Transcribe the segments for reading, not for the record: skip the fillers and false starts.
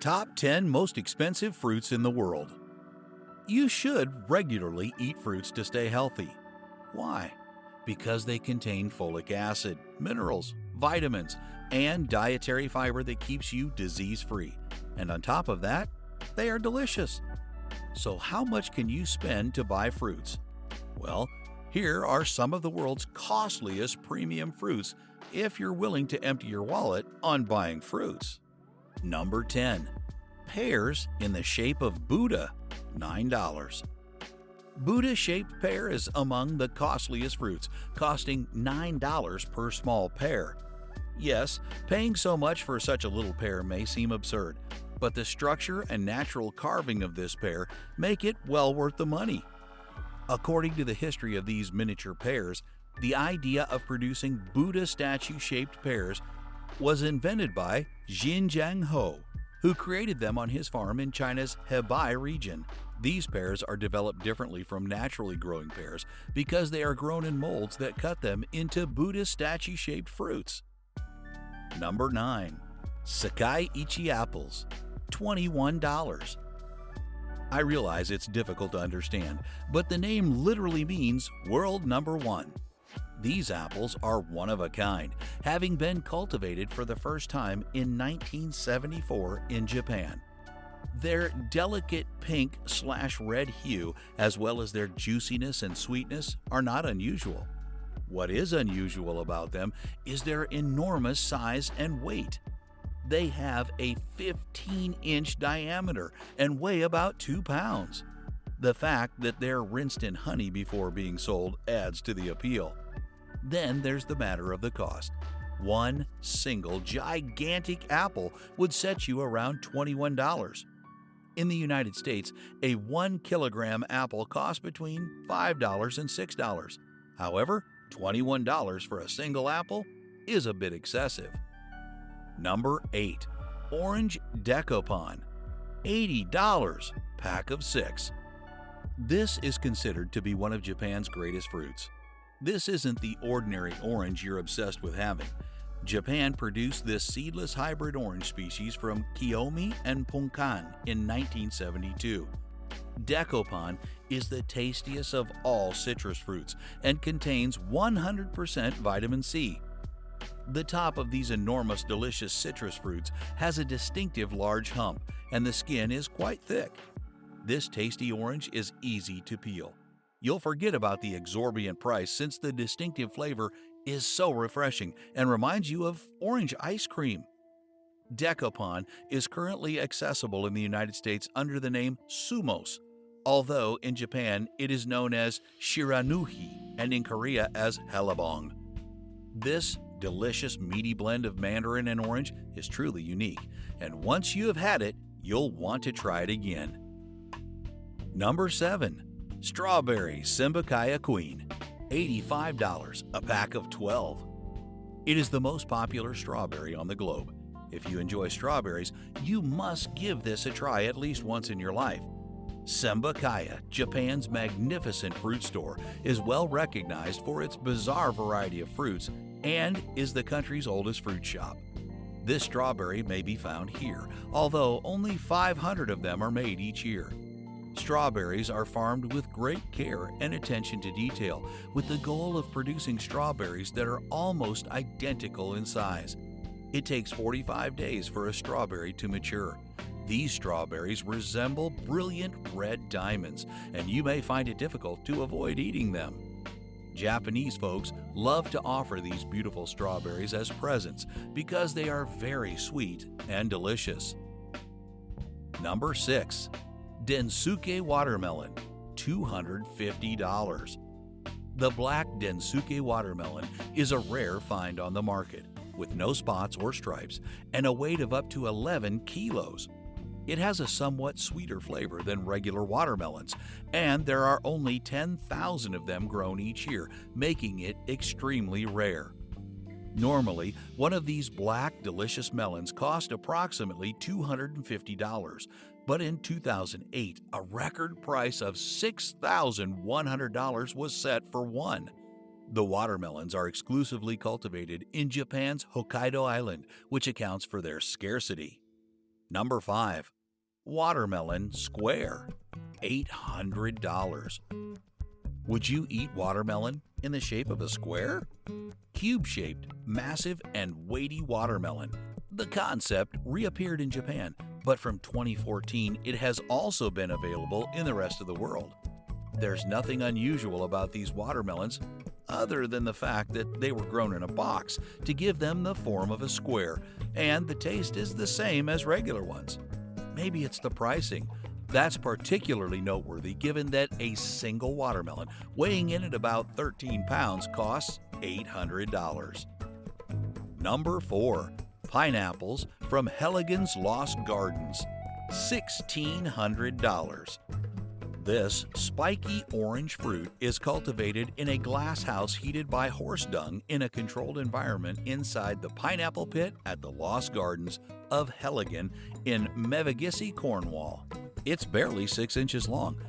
Top 10 most expensive fruits in the world. You should regularly eat fruits to stay healthy. Why? Because they contain folic acid, minerals, vitamins, and dietary fiber that keeps you disease-free. And on top of that, they are delicious. So how much can you spend to buy fruits? Well, here are some of the world's costliest premium fruits if you're willing to empty your wallet on buying fruits. Number 10. Pears in the shape of Buddha, $9. Buddha-shaped pear is among the costliest fruits, costing $9 per small pear. Yes, paying so much for such a little pear may seem absurd, but the structure and natural carving of this pear make it well worth the money. According to the history of these miniature pears, the idea of producing Buddha statue-shaped pears was invented by Xinjiang Ho, who created them on his farm in China's Hebei region. These pears are developed differently from naturally growing pears because they are grown in molds that cut them into Buddha statue-shaped fruits. Number 9. Sekaiichi apples, $21. I realize it's difficult to understand, but the name literally means world number one. These apples are one of a kind, having been cultivated for the first time in 1974 in Japan. Their delicate pink/red hue, as well as their juiciness and sweetness, are not unusual. What is unusual about them is their enormous size and weight. They have a 15-inch diameter and weigh about 2 pounds. The fact that they're rinsed in honey before being sold adds to the appeal. Then there's the matter of the cost. One single gigantic apple would set you around $21. In the United States, a 1 kilogram apple costs between $5 and $6. However, $21 for a single apple is a bit excessive. Number 8. Orange Dekopon, $80, pack of 6. This is considered to be one of Japan's greatest fruits. This isn't the ordinary orange you're obsessed with having. Japan produced this seedless hybrid orange species from KIOMI and PONKAN in 1972. Dekopon is the tastiest of all citrus fruits and contains 100% vitamin C. The top of these enormous delicious citrus fruits has a distinctive large hump, and the skin is quite thick. This tasty orange is easy to peel. You'll forget about the exorbitant price since the distinctive flavor is so refreshing and reminds you of orange ice cream. Dekopon is currently accessible in the United States under the name Sumos, although in Japan it is known as Shiranuhi and in Korea as Hellebong. This delicious meaty blend of mandarin and orange is truly unique, and once you have had it, you'll want to try it again. Number 7. Strawberry Sembikiya Queen, $85, a pack of 12. It is the most popular strawberry on the globe. If you enjoy strawberries, you must give this a try at least once in your life. Sembikiya, Japan's magnificent fruit store, is well recognized for its bizarre variety of fruits and is the country's oldest fruit shop. This strawberry may be found here, although only 500 of them are made each year. Strawberries are farmed with great care and attention to detail, with the goal of producing strawberries that are almost identical in size. It takes 45 days for a strawberry to mature. These strawberries resemble brilliant red diamonds, and you may find it difficult to avoid eating them. Japanese folks love to offer these beautiful strawberries as presents because they are very sweet and delicious. Number 6. Densuke Watermelon, $250. The black Densuke watermelon is a rare find on the market, with no spots or stripes and a weight of up to 11 kilos. It has a somewhat sweeter flavor than regular watermelons, and there are only 10,000 of them grown each year, making it extremely rare. Normally, one of these black, delicious melons cost approximately $250, but in 2008, a record price of $6,100 was set for one. The watermelons are exclusively cultivated in Japan's Hokkaido Island, which accounts for their scarcity. Number 5. Watermelon Square, $800. Would you eat watermelon in the shape of a square? Cube-shaped, massive, and weighty watermelon. The concept reappeared in Japan, but from 2014 it has also been available in the rest of the world. There's nothing unusual about these watermelons other than the fact that they were grown in a box to give them the form of a square, and the taste is the same as regular ones. Maybe it's the pricing. That's particularly noteworthy given that a single watermelon weighing in at about 13 pounds costs $800. Number 4. Pineapples from Heligan's Lost Gardens, $1,600. This spiky orange fruit is cultivated in a glass house heated by horse dung in a controlled environment inside the pineapple pit at the Lost Gardens of Heligan in Sembikiya, Cornwall. It's barely 6 inches long,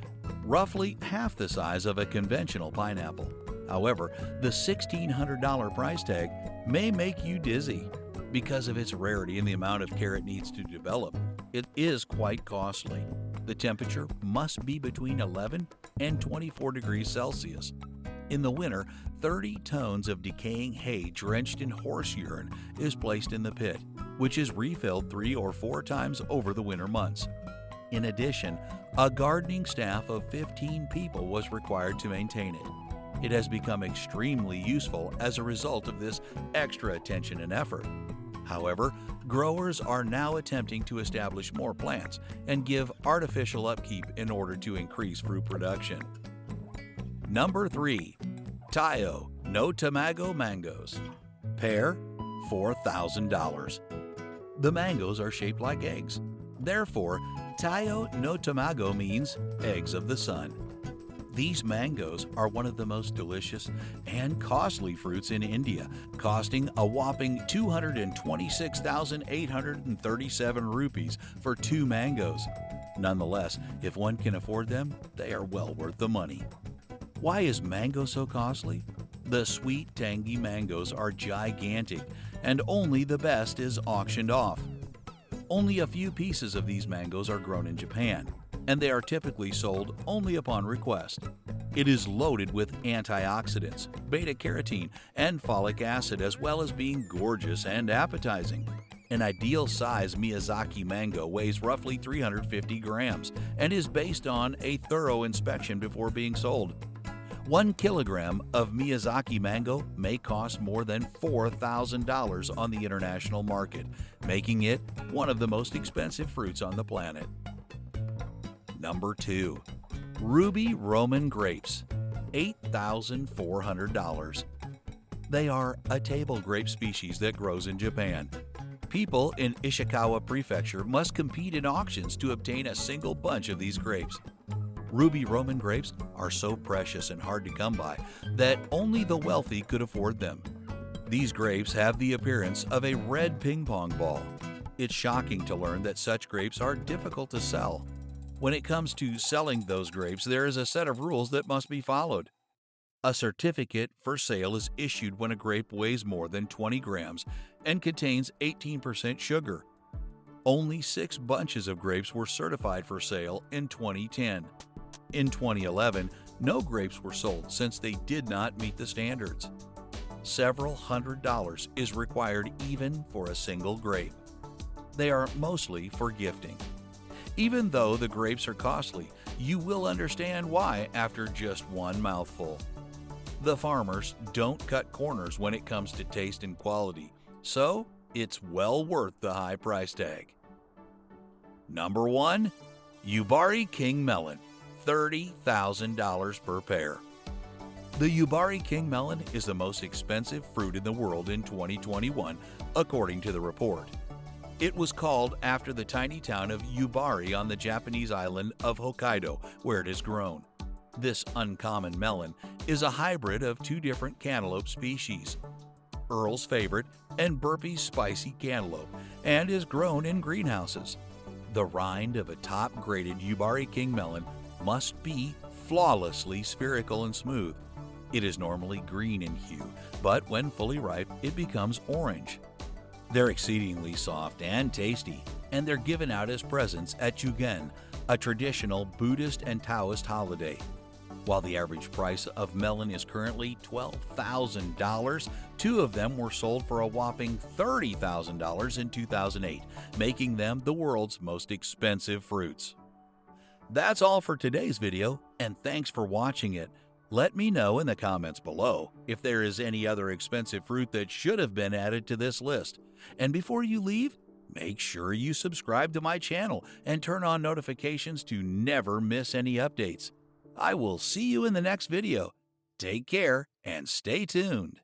roughly half the size of a conventional pineapple. However, the $1,600 price tag may make you dizzy. Because of its rarity and the amount of care it needs to develop, it is quite costly. The temperature must be between 11 and 24 degrees Celsius. In the winter, 30 tons of decaying hay drenched in horse urine is placed in the pit, which is refilled 3 or 4 times over the winter months. In addition, a gardening staff of 15 people was required to maintain it. It has become extremely useful as a result of this extra attention and effort. However, growers are now attempting to establish more plants and give artificial upkeep in order to increase fruit production. Number 3. Taiyo no Tamago mangoes, pair, $4,000. The mangoes are shaped like eggs. Therefore, Taiyo no Tamago means eggs of the sun. These mangoes are one of the most delicious and costly fruits in India, costing a whopping 226,837 rupees for 2 mangoes. Nonetheless, if one can afford them, they are well worth the money. Why is mango so costly? The sweet, tangy mangoes are gigantic, and only the best is auctioned off. Only a few pieces of these mangoes are grown in Japan, and they are typically sold only upon request. It is loaded with antioxidants, beta-carotene, and folic acid, as well as being gorgeous and appetizing. An ideal-size Miyazaki mango weighs roughly 350 grams and is based on a thorough inspection before being sold. 1 kilogram of Miyazaki mango may cost more than $4,000 on the international market, making it one of the most expensive fruits on the planet. Number 2. Ruby Roman grapes, $8,400. They are a table grape species that grows in Japan. People in Ishikawa Prefecture must compete in auctions to obtain a single bunch of these grapes. Ruby Roman grapes are so precious and hard to come by that only the wealthy could afford them. These grapes have the appearance of a red ping pong ball. It's shocking to learn that such grapes are difficult to sell. When it comes to selling those grapes, there is a set of rules that must be followed. A certificate for sale is issued when a grape weighs more than 20 grams and contains 18% sugar. Only 6 bunches of grapes were certified for sale in 2010. In 2011, no grapes were sold since they did not meet the standards. Several $100s is required even for a single grape. They are mostly for gifting. Even though the grapes are costly, you will understand why after just one mouthful. The farmers don't cut corners when it comes to taste and quality, so it's well worth the high price tag. Number 1. Yubari King Melon, $30,000 per pair. The Yubari King Melon is the most expensive fruit in the world in 2021, according to the report. It was called after the tiny town of Yubari on the Japanese island of Hokkaido, where it is grown. This uncommon melon is a hybrid of 2 different cantaloupe species, Earl's Favorite and Burpee's Spicy Cantaloupe, and is grown in greenhouses. The rind of a top-graded Yubari King melon must be flawlessly spherical and smooth. It is normally green in hue, but when fully ripe, it becomes orange. They're exceedingly soft and tasty. and they're given out as presents at Chugen, a traditional Buddhist and Taoist holiday. While the average price of melon is currently $12,000, 2 of them were sold for a whopping $30,000 in 2008, making them the world's most expensive fruits. That's all for today's video, and thanks for watching it. Let me know in the comments below if there is any other expensive fruit that should have been added to this list. And before you leave, make sure you subscribe to my channel and turn on notifications to never miss any updates. I will see you in the next video. Take care and stay tuned.